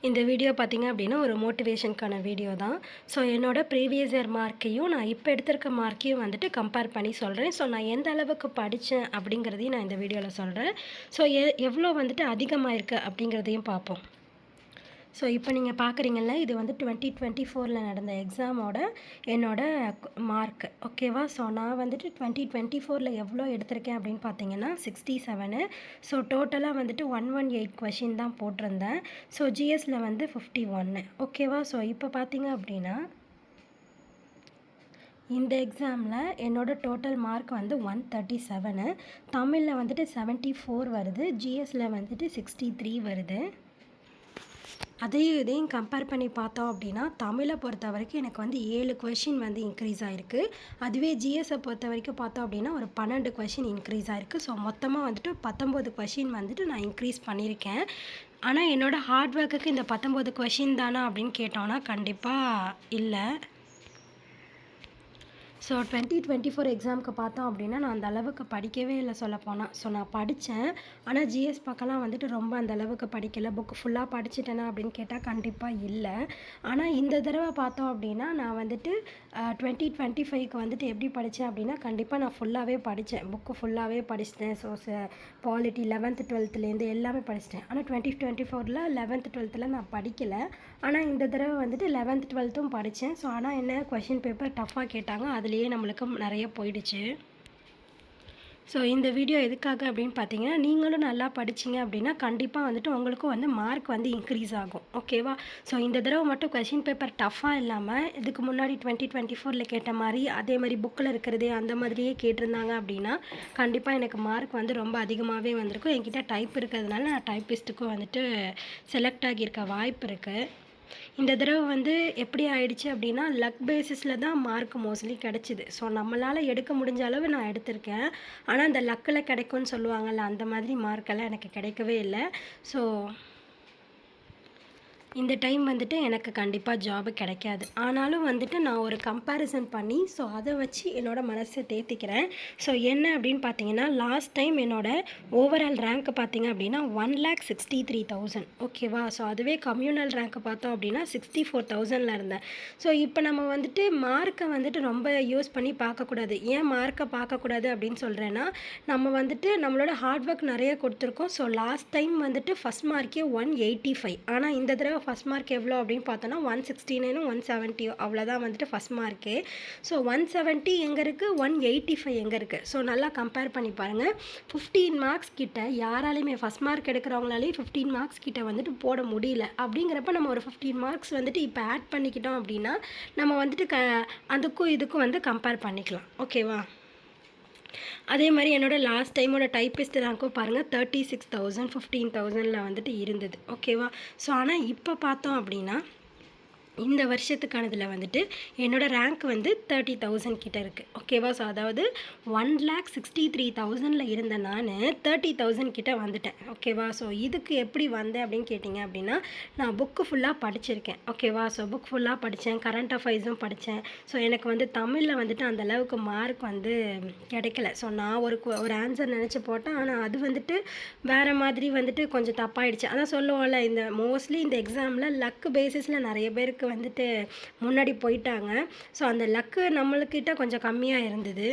இந்த வீடியோ பார்த்தீங்க அப்படின்னா ஒரு மோட்டிவேஷனுக்கான வீடியோ தான். ஸோ என்னோட ப்ரீவியஸ் இயர் மார்க்கையும் நான் இப்போ எடுத்திருக்க மார்க்கையும் வந்துட்டு கம்பேர் பண்ணி சொல்கிறேன். ஸோ நான் எந்த அளவுக்கு படித்தேன் அப்படிங்கிறதையும் நான் இந்த வீடியோவில் சொல்கிறேன். ஸோ எவ்வளோ வந்துட்டு அதிகமாக இருக்குது அப்படிங்கிறதையும் பார்ப்போம். ஸோ இப்போ நீங்கள் பார்க்குறீங்கல்ல, இது வந்து 2024ல் நடந்த எக்ஸாமோட என்னோட மார்க். ஓகேவா? ஸோ நான் வந்துட்டு 2024ல் எவ்வளோ எடுத்திருக்கேன் அப்படின்னு பார்த்தீங்கன்னா 67. ஸோ டோட்டலாக வந்துட்டு 118 கொஷின் தான் போட்டிருந்தேன். ஸோ ஜிஎஸ்சில் வந்து 51. ஓகேவா? ஸோ இப்போ பார்த்தீங்க அப்படின்னா இந்த எக்ஸாமில் என்னோட டோட்டல் மார்க் வந்து 137. தமிழில் வந்துட்டு 74 வருது. ஜிஎஸ்சில் வந்துட்டு 63 வருது. இதையும் கம்பேர் பண்ணி பார்த்தோம் அப்படின்னா தமிழை பொறுத்த வரைக்கும் எனக்கு வந்து 7 கொஷின் வந்து இன்க்ரீஸ் ஆகிருக்கு. அதுவே ஜிஎஸை பொறுத்த வரைக்கும் பார்த்தோம் அப்படின்னா ஒரு 12 கொஷின் இன்க்ரீஸ் ஆகிருக்கு. ஸோ மொத்தமாக வந்துட்டு 19 கொஷின் வந்துட்டு நான் இன்க்ரீஸ் பண்ணியிருக்கேன். ஆனால் என்னோடய ஹார்ட் ஒர்க்குக்கு இந்த 19 கொஷின் தானா அப்படின்னு கேட்டோன்னா கண்டிப்பாக இல்லை. ஸோ 2024 எக்ஸாமுக்கு பார்த்தோம் அப்படின்னா நான் அந்த அளவுக்கு படிக்கவே இல்லை சொல்லப்போனால். ஸோ நான் படித்தேன், ஆனால் ஜிஎஸ் பக்கம்லாம் வந்துட்டு ரொம்ப அந்த அளவுக்கு படிக்கலை. புக்கு ஃபுல்லாக படிச்சுட்டேனா அப்படின்னு கேட்டால் கண்டிப்பாக இல்லை. ஆனால் இந்த தடவை பார்த்தோம் அப்படின்னா நான் வந்துட்டு 2025க்கு வந்துட்டு எப்படி படித்தேன் அப்படின்னா கண்டிப்பாக நான் ஃபுல்லாகவே படித்தேன். புக்கு ஃபுல்லாகவே படிச்சிட்டேன். ஸோ பாலிட்டி 11th 12thலேருந்து எல்லாமே படிச்சிட்டேன். ஆனால் 2024ல் 11th 12th நான் படிக்கலை. ஆனால் இந்த தடவை வந்துட்டு 11th 12th படித்தேன். ஸோ ஆனால் என்ன கொஷின் பேப்பர் டஃப்பாக கேட்டாங்க, அதுலேயே நம்மளுக்கு நிறைய போயிடுச்சு. ஸோ இந்த வீடியோ எதுக்காக அப்படின்னு பார்த்தீங்கன்னா நீங்களும் நல்லா படிச்சிங்க அப்படின்னா கண்டிப்பாக வந்துட்டு உங்களுக்கும் வந்து மார்க் வந்து இன்க்ரீஸ் ஆகும். ஓகேவா? ஸோ இந்த தடவை மட்டும் கொஷின் பேப்பர் டஃப்பாக இல்லாமல் இதுக்கு முன்னாடி 2024ல் கேட்ட மாதிரி அதே மாதிரி புக்கில் இருக்கிறதே அந்த மாதிரியே கேட்டிருந்தாங்க அப்படின்னா கண்டிப்பாக எனக்கு மார்க் வந்து ரொம்ப அதிகமாகவே வந்திருக்கும். என்கிட்ட டைப் இருக்கிறதுனால நான் டைப்பிஸ்ட்டுக்கும் வந்துட்டு செலக்ட் ஆகியிருக்க வாய்ப்பு இருக்குது. இந்த தடவை வந்து எப்படி ஆயிடுச்சு அப்படின்னா லக் பேசிஸில் தான் மார்க் மோஸ்ட்லி கிடச்சிது. ஸோ நம்மளால் எடுக்க முடிஞ்ச அளவு நான் எடுத்திருக்கேன். ஆனால் அந்த லக்கில் கிடைக்கும்னு சொல்லுவாங்கள்ல, அந்த மாதிரி மார்க்கெல்லாம் எனக்கு கிடைக்கவே இல்லை. ஸோ இந்த டைம் வந்துட்டு எனக்கு கண்டிப்பாக ஜாபு கிடைக்காது. ஆனாலும் வந்துட்டு நான் ஒரு கம்பேரிசன் பண்ணி ஸோ அதை வச்சு என்னோடய மனசை தேர்த்திக்கிறேன். ஸோ என்ன அப்படின்னு பார்த்தீங்கன்னா லாஸ்ட் டைம் என்னோடய ஓவரால் ரேங்க்கு பார்த்தீங்க அப்படின்னா 1,63,000. ஓகேவா? ஸோ அதுவே கம்யூனல் ரேங்க்கு பார்த்தோம் அப்படின்னா 64,000ல் இருந்தேன். ஸோ இப்போ நம்ம வந்துட்டு மார்க்கை வந்துட்டு ரொம்ப யூஸ் பண்ணி பார்க்கக்கூடாது. ஏன் மார்க்கை பார்க்கக்கூடாது அப்படின்னு சொல்கிறேன்னா நம்ம வந்துட்டு நம்மளோட ஹார்ட் ஒர்க் நிறைய கொடுத்துருக்கோம். ஸோ லாஸ்ட் டைம் வந்துட்டு ஃபஸ்ட் மார்க்கே 185. ஆனால் இந்த தடவை ஃபஸ்ட் மார்க் எவ்வளோ அப்படின்னு பார்த்தோன்னா 169 170 அவ்வளோதான் வந்துட்டு ஃபஸ்ட் மார்க்கே. ஸோ 170 எங்கே இருக்குது, 185 எங்கே இருக்குது? ஸோ நல்லா கம்பேர் பண்ணி பாருங்கள். 15 மார்க்ஸ் கிட்ட யாராலையுமே ஃபஸ்ட் மார்க் எடுக்கிறவங்களாலேயும் 15 மார்க்ஸ் கிட்ட வந்துட்டு போட முடியல. அப்படிங்கிறப்ப நம்ம ஒரு 15 மார்க்ஸ் வந்துட்டு இப்போ ஆட் பண்ணிக்கிட்டோம் அப்படின்னா நம்ம வந்துட்டு அதுக்கும் இதுக்கும் வந்து கம்பேர் பண்ணிக்கலாம். ஓகேவா? அதே மாதிரி என்னோடய லாஸ்ட் டைமோட டைப்பிஸ்ட் ரேங்க்கும் பாருங்கள் 36,000 15,000ல் வந்துட்டு இருந்தது. ஓகேவா? ஸோ ஆனால் இப்போ பார்த்தோம் அப்படின்னா இந்த வருஷத்துக்கானதில் வந்துட்டு என்னோடய ரேங்க் வந்து 30,000 கிட்ட இருக்குது. ஓகேவா? ஸோ அதாவது 1,63,000ல் இருந்த நான் 30,000 கிட்ட வந்துட்டேன். ஓகேவா? ஸோ இதுக்கு எப்படி வந்தேன் அப்படின்னு கேட்டிங்க அப்படின்னா நான் புக்கு ஃபுல்லாக படிச்சிருக்கேன். ஓகேவா? ஸோ புக் ஃபுல்லாக படித்தேன், கரண்ட் அஃபைர்ஸும் படித்தேன். ஸோ எனக்கு வந்து தமிழில் வந்துட்டு அந்தளவுக்கு மார்க் வந்து கிடைக்கல. ஸோ நான் ஒரு ஆன்சர் நினச்சி போட்டேன், ஆனால் அது வந்துட்டு வேறு மாதிரி வந்துட்டு கொஞ்சம் தப்பாயிடுச்சு. அதான் சொல்லுவோம்ல, இந்த மோஸ்ட்லி இந்த எக்ஸாமில் லக்கு பேசிஸில் நிறைய பேருக்கு வந்துட்டு முன்னாடி போயிட்டாங்க. ஸோ அந்த லக்கு நம்மளுக்கிட்ட கொஞ்சம் கம்மியாக இருந்தது.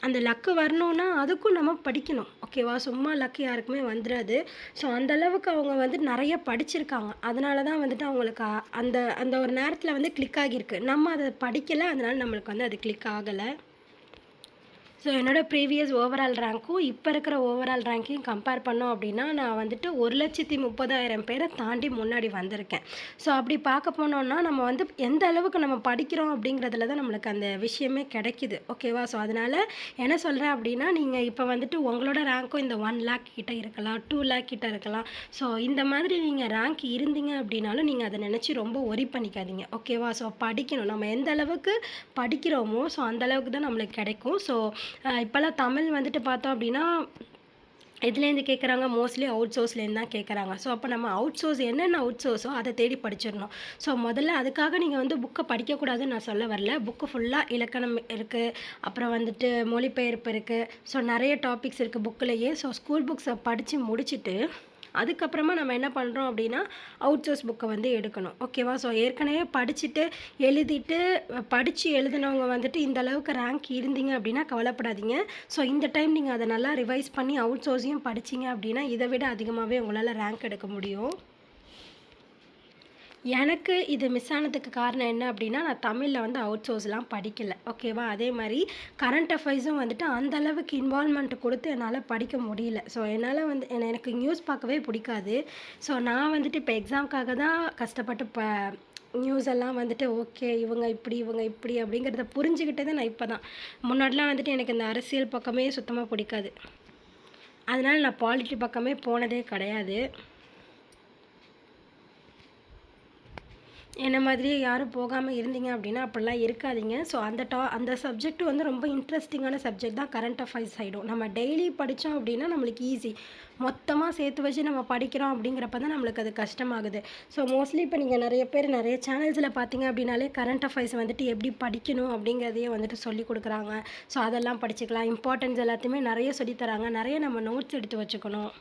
அந்த லக்கு வரணுன்னா அதுக்கும் நம்ம படிக்கணும். ஓகேவா? சும்மா லக்கு யாருக்குமே வந்துடாது. ஸோ அந்தளவுக்கு அவங்க வந்து நிறைய படிச்சிருக்காங்க. அதனால தான் வந்துட்டு அவங்களுக்கு அந்த அந்த ஒரு நேரத்தில் வந்து கிளிக் ஆகியிருக்கு. நம்ம அதை படிக்கலை, அதனால நம்மளுக்கு வந்து அது கிளிக் ஆகலை. ஸோ என்னோடய ப்ரீவியஸ் ஓவரால் ரேங்க்கும் இப்போ இருக்கிற ஓவரால் ரேங்க்கையும் கம்பேர் பண்ணோம் அப்படின்னா நான் வந்துட்டு 1,30,000 பேரை தாண்டி முன்னாடி வந்திருக்கேன். ஸோ அப்படி பார்க்க போனோன்னா நம்ம வந்து எந்த அளவுக்கு நம்ம படிக்கிறோம் அப்படிங்கிறதுல தான் நம்மளுக்கு அந்த விஷயமே கிடைக்கிது. ஓகேவா? ஸோ அதனால் என்ன சொல்கிறேன் அப்படின்னா நீங்கள் இப்போ வந்துட்டு உங்களோட ரேங்க்கும் இந்த 1 lakh கிட்ட இருக்கலாம், 2 lakh கிட்ட இருக்கலாம். ஸோ இந்த மாதிரி நீங்கள் ரேங்க் இருந்தீங்க அப்படின்னாலும் நீங்கள் அதை நினச்சி ரொம்ப ஒரி பண்ணிக்காதீங்க. ஓகேவா? ஸோ படிக்கணும். நம்ம எந்த அளவுக்கு படிக்கிறோமோ ஸோ அந்தளவுக்கு தான் நம்மளுக்கு கிடைக்கும். ஸோ இப்போல்லாம் தமிழ் வந்துட்டு பார்த்தோம் அப்படின்னா எதுலேருந்து கேட்குறாங்க, மோஸ்ட்லி அவுட் சோர்ஸ்லேருந்து தான் கேட்குறாங்க. ஸோ அப்போ நம்ம அவுட் சோர்ஸ் என்னென்ன அவுட் சோர்ஸோ அதை தேடி படிச்சிடணும். ஸோ முதல்ல அதுக்காக நீங்கள் வந்து புக்கை படிக்கக்கூடாதுன்னு நான் சொல்ல வரல. புக்கு ஃபுல்லாக இலக்கணம் இருக்குது, அப்புறம் வந்துட்டு மொழிபெயர்ப்பு இருக்குது. ஸோ நிறைய டாபிக்ஸ் இருக்குது புக்கிலேயே. ஸோ ஸ்கூல் புக்ஸை படித்து முடிச்சுட்டு அதுக்கப்புறமா நம்ம என்ன பண்ணுறோம் அப்படின்னா அவுட் சோர்ஸ் புக்கை வந்து எடுக்கணும். ஓகேவா? ஸோ ஏற்கனவே படிச்சுட்டு எழுதிட்டு படித்து எழுதினவங்க வந்துட்டு இந்த அளவுக்கு ரேங்க் இருந்தீங்க அப்படின்னா கவலைப்படாதீங்க. ஸோ இந்த டைம் நீங்கள் அதை நல்லா ரிவைஸ் பண்ணி அவுட் சோர்ஸையும் படிச்சிங்க அப்படின்னா இதை விட அதிகமாகவே உங்களால் ரேங்க் எடுக்க முடியும். எனக்கு இது மிஸ் ஆனதுக்கு காரணம் என்ன அப்படின்னா, நான் தமிழில் வந்து அவுட் சோர்ஸ்லாம் படிக்கல. ஓகேவா? அதே மாரி கரண்ட் அஃபேர்ஸும் வந்துட்டு அந்த அளவுக்கு இன்வால்வ்மெண்ட் கொடுத்து என்னால் படிக்க முடியல. ஸோ என்னால் வந்து எனக்கு நியூஸ் பார்க்கவே பிடிக்காது. ஸோ நான் வந்துட்டு இப்போ எக்ஸாம்க்காக தான் கஷ்டப்பட்டு நியூஸ் எல்லாம் வந்துட்டு ஓகே இவங்க இப்படி இவங்க இப்படி அப்படிங்கிறத புரிஞ்சுக்கிட்டது நான் இப்போ தான். முன்னாடிலாம் வந்துட்டு எனக்கு இந்த அரசியல் பக்கமே சுத்தமாக பிடிக்காது. அதனால் நான் பாலிட்டி பக்கமே போனதே கிடையாது. என்ன மாதிரியே யாரும் போகாமல் இருந்தீங்க அப்படின்னா அப்படிலாம் இருக்காதீங்க. ஸோ அந்த சப்ஜெக்ட் வந்து ரொம்ப இன்ட்ரெஸ்டிங்கான சப்ஜெக்ட் தான் கரண்ட் அஃபேர்ஸ் சைடும். நம்ம டெய்லி படித்தோம் அப்படின்னா நம்மளுக்கு ஈஸி. மொத்தமாக சேர்த்து வச்சு நம்ம படிக்கிறோம் அப்படிங்கிறப்ப தான் நம்மளுக்கு அது கஷ்டமாகுது. ஸோ மோஸ்ட்லி இப்போ நீங்கள் நிறைய பேர் நிறைய சேனல்ஸில் பார்த்தீங்க அப்படின்னாலே கரண்ட் அஃபேர்ஸ் வந்துட்டு எப்படி படிக்கணும் அப்படிங்கிறதையே வந்துட்டு சொல்லிக் கொடுக்குறாங்க. ஸோ அதெல்லாம் படிச்சுக்கலாம். இம்பார்ட்டன்ஸ் எல்லாத்தையுமே நிறைய சொல்லித்தராங்க. நிறைய நம்ம நோட்ஸ் எடுத்து வச்சுக்கணும்.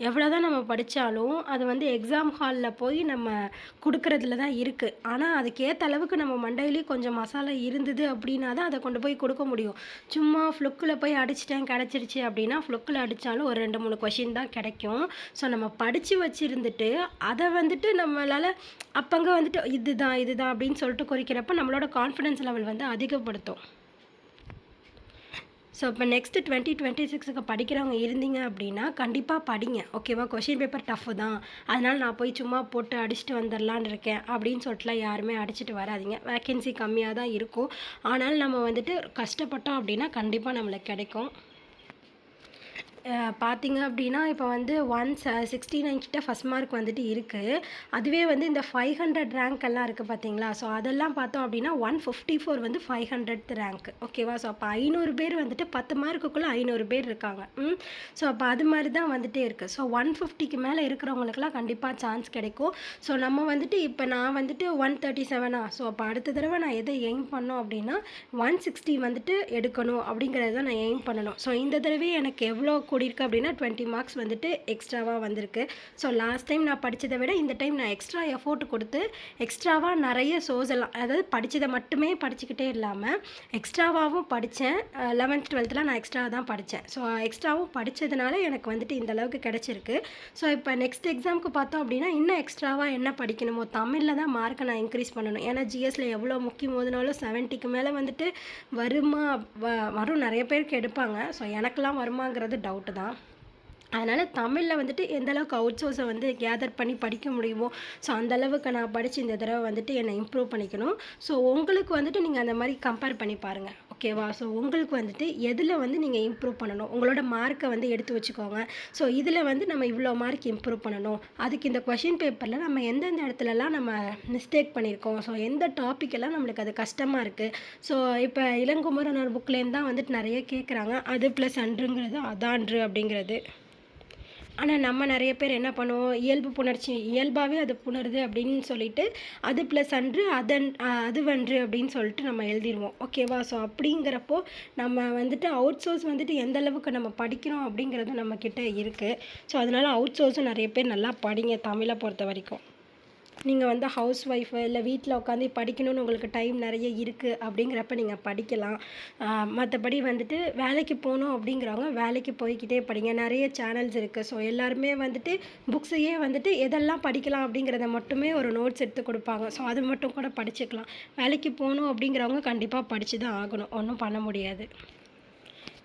எவ்வளோ தான் நம்ம படித்தாலும் அது வந்து எக்ஸாம் ஹாலில் போய் நம்ம கொடுக்குறதுல தான் இருக்குது. ஆனால் அதுக்கேற்ற அளவுக்கு நம்ம மண்டையிலேயும் கொஞ்சம் மசாலா இருந்தது அப்படின்னா தான் அதை கொண்டு போய் கொடுக்க முடியும். சும்மா ஃப்ளுக்கில் போய் அடிச்சிட்டேன் கிடச்சிருச்சு அப்படின்னா ஃப்ளுக்கில் அடித்தாலும் ஒரு 2, 3 கொஷின் தான் கிடைக்கும். ஸோ நம்ம படித்து வச்சுருந்துட்டு அதை வந்துட்டு நம்மளால் அப்பங்க வந்துட்டு இதுதான் இதுதான் அப்படின்னு சொல்லிட்டு குறிக்கிறப்ப நம்மளோட கான்ஃபிடன்ஸ் லெவல் வந்து அதிகப்படுத்தும். ஸோ இப்போ நெக்ஸ்ட்டு 2026க்கு படிக்கிறவங்க இருந்தீங்க அப்படின்னா கண்டிப்பாக படிங்க. ஓகேவா? கொஷின் பேப்பர் டஃப்பு தான், அதனால் நான் போய் சும்மா போட்டு அடிச்சுட்டு வந்துடலான்னு இருக்கேன் அப்படின்னு சொல்லிட்டுலாம் யாருமே அடிச்சுட்டு வராதிங்க. வேக்கன்சி கம்மியாக தான் இருக்கும். ஆனால் நம்ம வந்துட்டு கஷ்டப்பட்டோம் அப்படின்னா கண்டிப்பாக நம்மளுக்கு கிடைக்கும். பார்த்தீங்க அப்படின்னா இப்போ வந்து 169 கிட்ட ஃபஸ்ட் மார்க் வந்துட்டு இருக்குது. அதுவே வந்து இந்த 500 ரேங்க் எல்லாம் இருக்குது பார்த்தீங்களா? ஸோ அதெல்லாம் பார்த்தோம் அப்படின்னா 154 வந்து 500th ரேங்க். ஓகேவா? ஸோ அப்போ 500 பேர் வந்துட்டு 10 மார்க்குக்குள்ளே 500 பேர் இருக்காங்க. ஸோ அப்போ அது மாதிரி தான் வந்துட்டே இருக்குது. ஸோ 150க்கு மேலே இருக்கிறவங்களுக்குலாம் கண்டிப்பாக சான்ஸ் கிடைக்கும். ஸோ நம்ம வந்துட்டு இப்போ நான் வந்துட்டு 137 ஸோ அப்போ அடுத்த தடவை நான் எதை எய்ம் பண்ணோம் அப்படின்னா 160 வந்துட்டு எடுக்கணும் அப்படிங்கிறத தான் நான் எய்ம் பண்ணணும். ஸோ இந்த தடவை எனக்கு எவ்வளோ கூடியிருக்கு அப்படின்னா 20 மார்க்ஸ் வந்துட்டு எக்ஸ்ட்ராவாக வந்திருக்கு. ஸோ லாஸ்ட் டைம் நான் படித்ததை விட இந்த டைம் நான் எக்ஸ்ட்ரா எஃபோர்ட் கொடுத்து எக்ஸ்ட்ராவாக நிறைய சோர்ஸ் எல்லாம், அதாவது படித்ததை மட்டுமே படிச்சுக்கிட்டே இல்லாமல் எக்ஸ்ட்ராவாகவும் படித்தேன். 11th 12th நான் எக்ஸ்ட்ரா தான் படித்தேன். ஸோ எக்ஸ்ட்ராவும் படித்ததுனால எனக்கு வந்துட்டு இந்த அளவுக்கு கிடச்சிருக்கு. ஸோ இப்போ நெக்ஸ்ட் எக்ஸாமுக்கு பார்த்தோம் அப்படின்னா இன்னும் எக்ஸ்ட்ராவாக என்ன படிக்கணுமோ தமிழில் தான் மார்க்கை நான் இன்க்ரீஸ் பண்ணணும். ஏன்னா ஜிஎஸ்ல எவ்வளோ முக்கியம் போதுனாலும் 70க்கு மேலே வந்துட்டு வருமா வரும், நிறைய பேருக்கு எடுப்பாங்க. ஸோ எனக்கெல்லாம் வருமாங்கிறது டவுட்டு தான். அதனால் தமிழில் வந்துட்டு எந்த அளவுக்கு அவுட் சோர்ஸை வந்து கேதர் பண்ணி படிக்க முடியுமோ ஸோ அந்தளவுக்கு நான் படித்து இந்த தடவை வந்துட்டு என்னை இம்ப்ரூவ் பண்ணிக்கணும். ஸோ உங்களுக்கு வந்துட்டு நீங்கள் அந்த மாதிரி கம்பேர் பண்ணி பாருங்கள். ஓகேவா? ஸோ உங்களுக்கு வந்துட்டு எதில் வந்து நீங்கள் இம்ப்ரூவ் பண்ணணும், உங்களோட மார்க்கை வந்து எடுத்து வச்சுக்கோங்க. ஸோ இதில் வந்து நம்ம இவ்வளோ மார்க் இம்ப்ரூவ் பண்ணணும், அதுக்கு இந்த கொஷின் பேப்பரில் நம்ம எந்தெந்த இடத்துலலாம் நம்ம மிஸ்டேக் பண்ணியிருக்கோம், ஸோ எந்த டாப்பிக்கெல்லாம் நம்மளுக்கு அது கஷ்டமாக இருக்குது. ஸோ இப்போ இளங்குமரன் புக்லேருந்து தான் வந்துட்டு நிறைய கேட்குறாங்க. அது ப்ளஸ் அன்றுங்கிறது அதான்று அப்படிங்கிறது. ஆனால் நம்ம நிறைய பேர் என்ன பண்ணுவோம், இயல்பு புணர்ச்சி இயல்பாகவே அது புணருது அப்படின்னு சொல்லிட்டு அது ப்ளஸ் அன்று அதுவன்று அப்படின்னு சொல்லிட்டு நம்ம எழுதிடுவோம். ஓகேவா? ஸோ அப்படிங்கிறப்போ நம்ம வந்துட்டு அவுட் சோர்ஸ் வந்துட்டு எந்த அளவுக்கு நம்ம படிக்கிறோம் அப்படிங்கிறது நம்மக்கிட்ட இருக்குது. ஸோ அதனால் அவுட் சோர்ஸும் நிறைய பேர் நல்லா படிங்க தமிழை பொறுத்த வரைக்கும். நீங்கள் வந்து ஹவுஸ் ஒய்ஃபு இல்லை வீட்டில் உட்காந்து படிக்கணும்னு உங்களுக்கு டைம் நிறைய இருக்குது அப்படிங்கிறப்ப நீங்கள் படிக்கலாம். மற்றபடி வந்துட்டு வேலைக்கு போகணும் அப்படிங்கிறவங்க வேலைக்கு போய்க்கிட்டே படிங்க. நிறைய சேனல்ஸ் இருக்குது. ஸோ எல்லாருமே வந்துட்டு புக்ஸையே வந்துட்டு எதெல்லாம் படிக்கலாம் அப்படிங்கிறத மட்டுமே ஒரு நோட்ஸ் எடுத்து கொடுப்பாங்க. ஸோ அது மட்டும் கூட படிச்சுக்கலாம். வேலைக்கு போகணும் அப்படிங்கிறவங்க கண்டிப்பாக படித்து தான் ஆகணும், ஒன்றும் பண்ண முடியாது.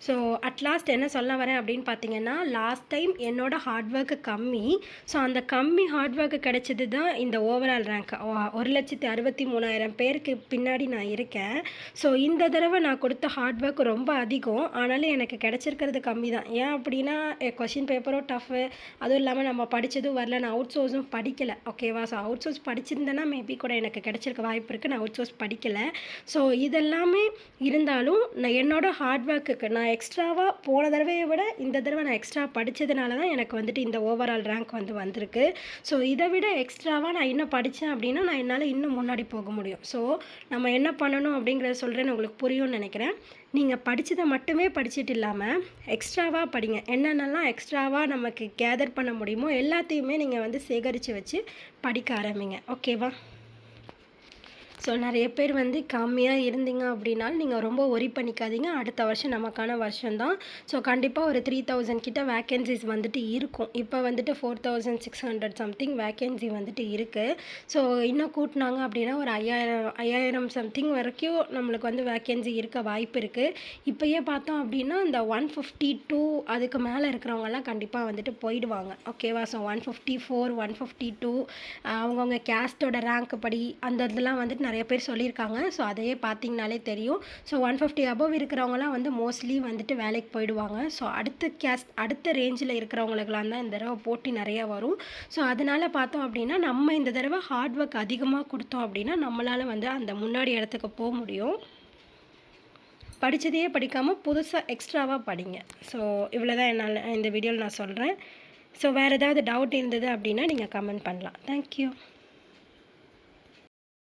ஸோ அட்லாஸ்ட் என்ன சொல்ல வரேன் அப்படின்னு பார்த்தீங்கன்னா, லாஸ்ட் டைம் என்னோடய ஹார்ட் ஒர்க்கு கம்மி. ஸோ அந்த கம்மி ஹார்ட் ஒர்க்கு கிடைச்சது தான் இந்த ஓவரால் ரேங்க் 1,63,000 பேருக்கு பின்னாடி நான் இருக்கேன். ஸோ இந்த தடவை நான் கொடுத்த ஹார்ட் ஒர்க் ரொம்ப அதிகம், ஆனாலும் எனக்கு கிடச்சிருக்கிறது கம்மி தான். ஏன் அப்படின்னா கொஷின் பேப்பரும் டஃப்பு, அதுவும் இல்லாமல் நம்ம படித்ததும் வரல, நான் அவுட் சோர்ஸும் படிக்கலை. ஓகேவா? ஸோ அவுட் சோர்ஸ் படிச்சிருந்தேன்னா மேபி கூட எனக்கு கிடச்சிருக்க வாய்ப்பு இருக்குது. நான் அவுட் சோர்ஸ் படிக்கலை. ஸோ இதெல்லாமே இருந்தாலும் நான் என்னோடய ஹார்ட் ஒர்க்குக்கு நான் நான் எக்ஸ்ட்ராவாக போன தடவையை விட இந்த தடவை நான் எக்ஸ்ட்ரா படித்ததுனால தான் எனக்கு வந்துட்டு இந்த ஓவரால் ரேங்க் வந்திருக்கு. ஸோ இதை விட எக்ஸ்ட்ராவாக நான் இன்னும் படித்தேன் அப்படின்னா நான் என்னால் இன்னும் முன்னாடி போக முடியும். ஸோ நம்ம என்ன பண்ணணும் அப்படிங்கிறத சொல்கிறேன்னு உங்களுக்கு புரியும்னு நினைக்கிறேன். நீங்கள் படித்ததை மட்டுமே படிச்சுட்டு இல்லாமல் எக்ஸ்ட்ராவாக படிங்க. என்னென்னலாம் எக்ஸ்ட்ராவாக நமக்கு கேதர் பண்ண முடியுமோ எல்லாத்தையுமே நீங்கள் வந்து சேகரித்து வச்சு படிக்க ஆரம்பிங்க. ஓகேவா? ஸோ நிறைய பேர் வந்து கம்மியாக இருந்தீங்க அப்படின்னாலும் நீங்கள் ரொம்ப ஒரி பண்ணிக்காதீங்க. அடுத்த வருஷம் நமக்கான வருஷம்தான். ஸோ கண்டிப்பாக ஒரு 3000 கிட்ட வேக்கன்சிஸ் வந்துட்டு இருக்கும். இப்போ வந்துட்டு 4600 சம்திங் வேக்கன்சி வந்துட்டு இருக்குது. ஸோ இன்னும் கூட்டினாங்க அப்படின்னா ஒரு 5000 சம்திங் வரைக்கும் நம்மளுக்கு வந்து வேக்கன்சி இருக்க வாய்ப்பு இருக்குது. இப்போயே பார்த்தோம் அப்படின்னா இந்த 152 அதுக்கு மேலே இருக்கிறவங்கலாம் கண்டிப்பாக வந்துட்டு போயிடுவாங்க. ஓகேவா? ஸோ 154 152 அவங்கவுங்க கேஸ்ட்டோட ரேங்க் படி அந்த இதெல்லாம் வந்துட்டு நிறைய பேர் சொல்லியிருக்காங்க. ஸோ அதையே பார்த்தீங்கனாலே தெரியும். ஸோ 150 அபவ் இருக்கிறவங்களாம் வந்து மோஸ்ட்லி வந்துட்டு வேலைக்கு போயிடுவாங்க. ஸோ அடுத்த ரேஞ்சில் இருக்கிறவங்களுக்கெல்லாம் தான் இந்த தடவை போட்டி நிறையா வரும். ஸோ அதனால் பார்த்தோம் அப்படின்னா நம்ம இந்த தடவை ஹார்ட் ஒர்க் அதிகமாக கொடுத்தோம் அப்படின்னா நம்மளால் வந்து அந்த முன்னாடி இடத்துக்கு போக முடியும். படித்ததையே படிக்காமல் புதுசாக எக்ஸ்ட்ராவாக படிங்க. ஸோ இவ்வளோ தான் என்னால் இந்த வீடியோவில் நான் சொல்கிறேன். ஸோ வேறு ஏதாவது டவுட் இருந்தது அப்படின்னா நீங்கள் கமெண்ட் பண்ணலாம். தேங்க்யூ.